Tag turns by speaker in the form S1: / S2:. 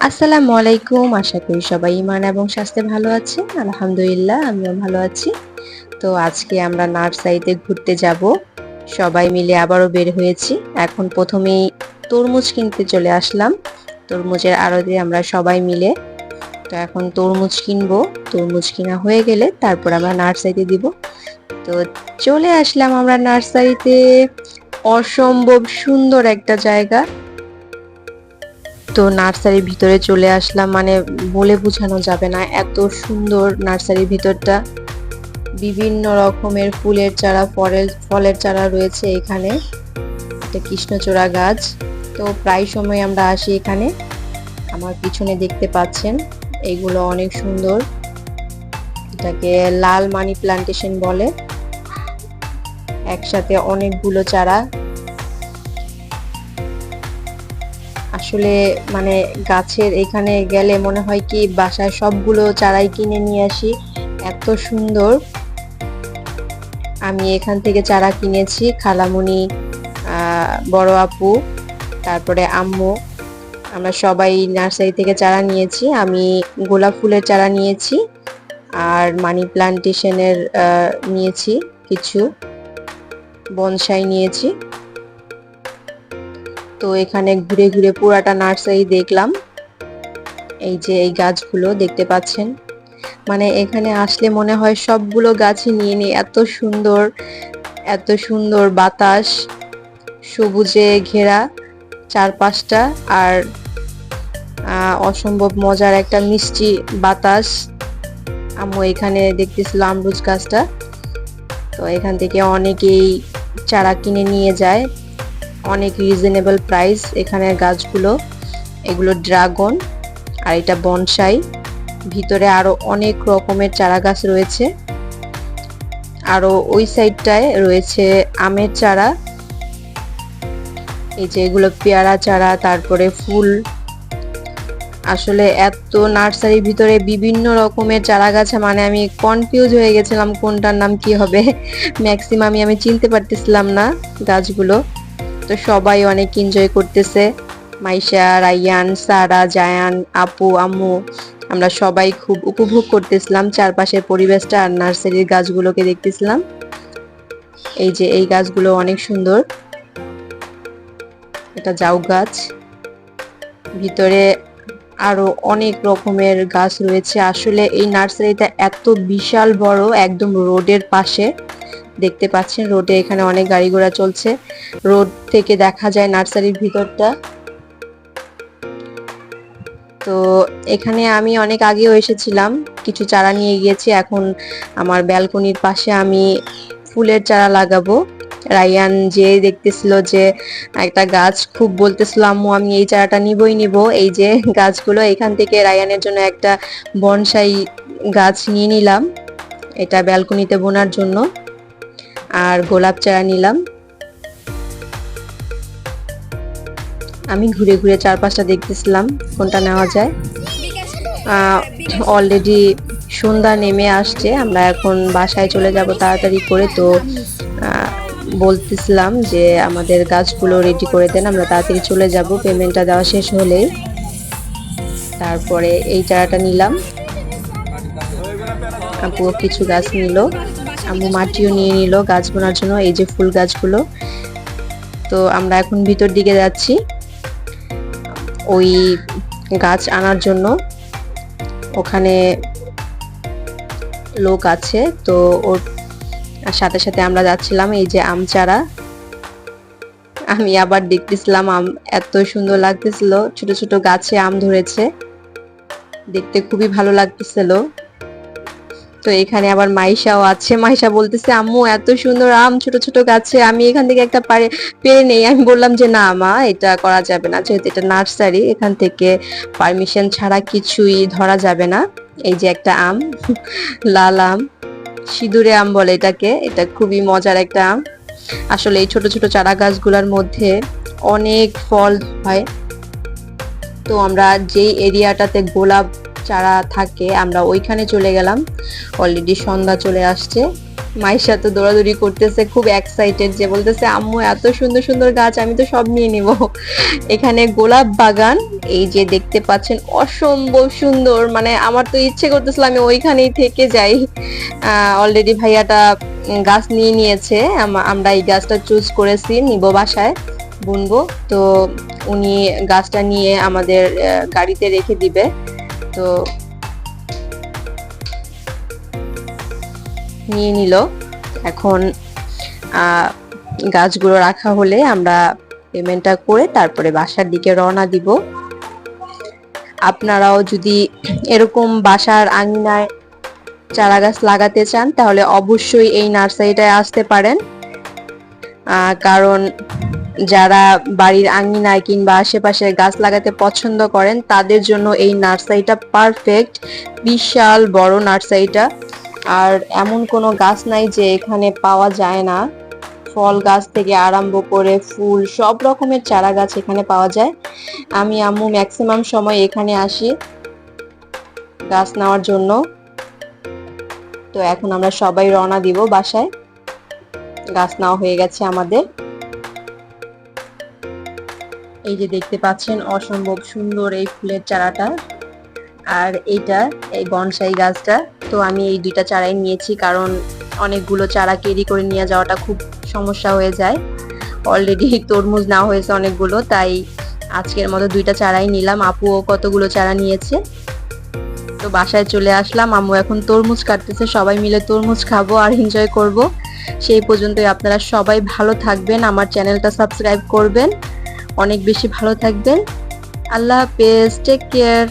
S1: আসসালামু আলাইকুম। আশা করি সবাই ইমান এবং স্বাস্থ্যে ভালো আছে। আলহামদুলিল্লাহ আমিও ভালো আছি। তো আজকে আমরা নার্সারিতে ঘুরতে যাব। সবাই মিলে আবারও বের হয়েছি। এখন প্রথমেই তরমুজ কিনতে চলে আসলাম। তরমুজের আড়তে আমরা সবাই মিলে। তো এখন তরমুজ কিনবো। তরমুজ কিনা হয়ে গেলে তারপর আমরা নার্সারিতে দিব। তো চলে আসলাম আমরা নার্সারিতে। অসম্ভব সুন্দর একটা জায়গা। তো নার্সারির ভিতরে চলে আসলাম, মানে বলে বোঝানো যাবে না, এত সুন্দর নার্সারির ভিতরটা। বিভিন্ন রকমের ফুলের চারা, ফলের চারা রয়েছে এখানে। একটা কৃষ্ণচূড়া গাছ। তো প্রায় সময় আমরা আসি এখানে। আমার পিছনে দেখতে পাচ্ছেন এগুলো অনেক সুন্দর। এটাকে লাল মানি প্লান্টেশন বলে। একসাথে অনেকগুলো চারা। আসলে মানে গাছের এখানে গেলে মনে হয় কি বাসায় সবগুলো চারাই কিনে নিয়ে আসি, এত সুন্দর। আমি এখান থেকে চারা কিনেছি, খালামুনি, বড় আপু, তারপরে আম্মু, আমরা সবাই নার্সারি থেকে চারা নিয়েছি। আমি গোলাপ ফুলের চারা নিয়েছি আর মানি প্লান্টেশনের নিয়েছি, কিছু বনসাই নিয়েছি। তো এখানে ঘুরে ঘুরে পুরাটা নার্সারি দেখলাম। এই যে এই গাছগুলো দেখতে পাচ্ছেন, মানে এখানে আসলে মনে হয় সবগুলো গাছই নিয়ে নিই, এত সুন্দর, এত সুন্দর বাতাস, সবুজে ঘেরা চারপাশটা, আর অসম্ভব মজার একটা মিষ্টি বাতাস। আম্মু এখানে দেখতেছিল আমরুজ গাছটা। তো এখান থেকে অনেকেই চারা কিনে নিয়ে যায়, অনেক রিজনেবল প্রাইস এখানের গাছগুলো। এগুলো ড্রাগন আর এটা বনসাই। ভিতরে আরো অনেক রকমের চারা গাছ রয়েছে। আরো ওই সাইডটায় রয়েছে আমের চারা। এই যে এগুলো পেয়ারা চারা, তারপরে ফুল। আসলে এত নার্সারির ভিতরে বিভিন্ন রকমের চারা গাছ, মানে আমি কনফিউজ হয়ে গেছিলাম কোনটার নাম কি হবে। ম্যাক্সিমামই আমি চিনতে পারতেছিলাম না গাছগুলো। তো সবাই অনেক এনজয় করতেছে। মাইশা, রাইয়ান, সারা, জায়ান, আপু, আম্মু, আমরা সবাই খুব উপভোগ করতেছিলাম চারপাশের পরিবেশটা আর নার্সারির গাছগুলোকে দেখতেছিলাম। এই যে এই গাছগুলো অনেক সুন্দর। এটা জাউ গাছ। ভিতরে আরো অনেক রকমের গাছ রয়েছে। আসলে এই নার্সারিটা এত বিশাল বড়, একদম রোডের পাশে দেখতে পাচ্ছেন। রোডে এখানে অনেক গাড়ি ঘোড়া চলছে, রোড থেকে দেখা যায় নার্সারির ভিতরটা। তো এখানে আমি অনেক আগেও এসেছিলাম, কিছু চারা নিয়ে গিয়েছি। এখন আমার ব্যালকনির পাশে আমি ফুলের চারা লাগাবো। রায়ান যে দেখতেছিল যে একটা গাছ, খুব বলতেছিল আম্মু আমি এই চারাটা নিবই নিব। এই যে গাছগুলো, এখান থেকে রায়ানের জন্য একটা বনসাই গাছ নিয়ে নিলাম, এটা ব্যালকনিতে বোনার জন্য। আর গোলাপ চারা নিলাম। আমি ঘুরে ঘুরে চারপাশটা দেখতেছিলাম কোনটা নেওয়া যায়। অলরেডি সন্ধ্যা নেমে আসছে, আমরা এখন বাসায় চলে যাব তাড়াতাড়ি করে। তো বলতেছিলাম যে আমাদের গাছগুলো রেডি করে দেন, আমরা তাড়াতাড়ি চলে যাব পেমেন্টটা দেওয়া শেষ হলেই। তারপরে এই চারাটা নিলাম, আপু কিছু গাছ নিল, আম্মু মাটিও নিয়ে নিল গাছ বোনার জন্য, এই যে ফুল গাছগুলো। তো আমরা এখন ভিতর দিকে যাচ্ছি ওই গাছ আনার জন্য। ওখানে লোক আছে, তো ওর সাথে সাথে আমরা যাচ্ছিলাম। এই যে আম চারা, আমি আবার দেখতেছিলাম আম, এত সুন্দর লাগতেছিল, ছোট ছোট গাছে আম ধরেছে, দেখতে খুবই ভালো লাগতেছিল। তো এখানে আবার মাইশাও আছে, মাইশা বলতেছে আম্মু এত সুন্দর আম ছোট ছোট গাছে, আমি এখান থেকে একটা পেরে নেই। আমি বললাম যে না মা, এটা করা যাবে না, যেহেতু এটা নার্সারি, এখান থেকে পারমিশন ছাড়া কিছুই ধরা যাবে না। এই যে একটা আম, লাল আম, সিঁদুরে আম বলে এটাকে, এটা খুবই মজার একটা আম। আসলে এই ছোট ছোট চারা গাছগুলোর মধ্যে অনেক ফল হয়। তো আমরা যেই এরিয়াটাতে গোলাপ চারা থাকে আমরা ওইখানে চলে গেলাম। অলরেডি সন্ধ্যা চলে আসছে। মাইশা তো দৌড়াদৌড়ি করতেছে, খুব এক্সাইটেড, যে বলতেছে আম্মু এত সুন্দর সুন্দর গাছ, আমি তো সব নিয়ে নিব। এখানে গোলাপ বাগান, এই যে দেখতে পাচ্ছেন, অসম্ভব সুন্দর। মানে আমার তো ইচ্ছে করতেছিল আমি ওইখানেই থেকে যাই। অলরেডি ভাইয়াটা গাছ নিয়ে নিয়েছে, আমরা এই গাছটা চুজ করেছি, নিব বাসায় বুনবো। তো উনি গাছটা নিয়ে আমাদের গাড়িতে রেখে দিবে। তো নিয়ে নিল। এখন গাছগুলো রাখা হলে আমরা পেমেন্টটা করে তারপরে বাসার দিকে রওনা দিব। আপনারাও যদি এরকম বাসার আঙিনায় চারা গাছ লাগাতে চান তাহলে অবশ্যই এই নার্সারিটায় আসতে পারেন। কারণ যারা বাড়ির আঙিনায় কিংবা আশেপাশে গাছ লাগাতে পছন্দ করেন তাদের জন্য এই নার্সারিটা পারফেক্ট। বিশাল বড় নার্সারিটা, আর এমন কোনো গাছ নাই যে এখানে পাওয়া যায় না। ফল গাছ থেকে আরম্ভ করে ফুল, সব রকমের চারা গাছ এখানে পাওয়া যায়। আমি আম্মু ম্যাক্সিমাম সময় এখানে আসি গাছ নেওয়ার জন্য। তো এখন আমরা সবাই রওনা দিব বাসায়। গাছ নেওয়া হয়ে গেছে আমাদের। এই যে দেখতে পাচ্ছেন অসম্ভব সুন্দর এই ফুলের চারাটা, আর এইটা এই বনসাই গাছটা। তো আমি এই দুইটা চারাই নিয়েছি, কারণ অনেকগুলো চারা ক্যারি করে নিয়ে যাওয়াটা খুব সমস্যা হয়ে যায়। অলরেডি তরমুজ নেওয়া হয়েছে অনেকগুলো, তাই আজকের মতো দুইটা চারাই নিলাম। আপুও কতগুলো চারা নিয়েছে। তো বাসায় চলে আসলাম, আম্মু এখন তরমুজ কাটতেছে, সবাই মিলে তরমুজ খাবো আর এনজয় করব। সেই পর্যন্তই আপনারা সবাই ভালো থাকবেন, আমার চ্যানেলটা সাবস্ক্রাইব করবেন, অনেক বেশি ভালো থাকবেন। আল্লাহ হাফেজ, টেক কেয়ার।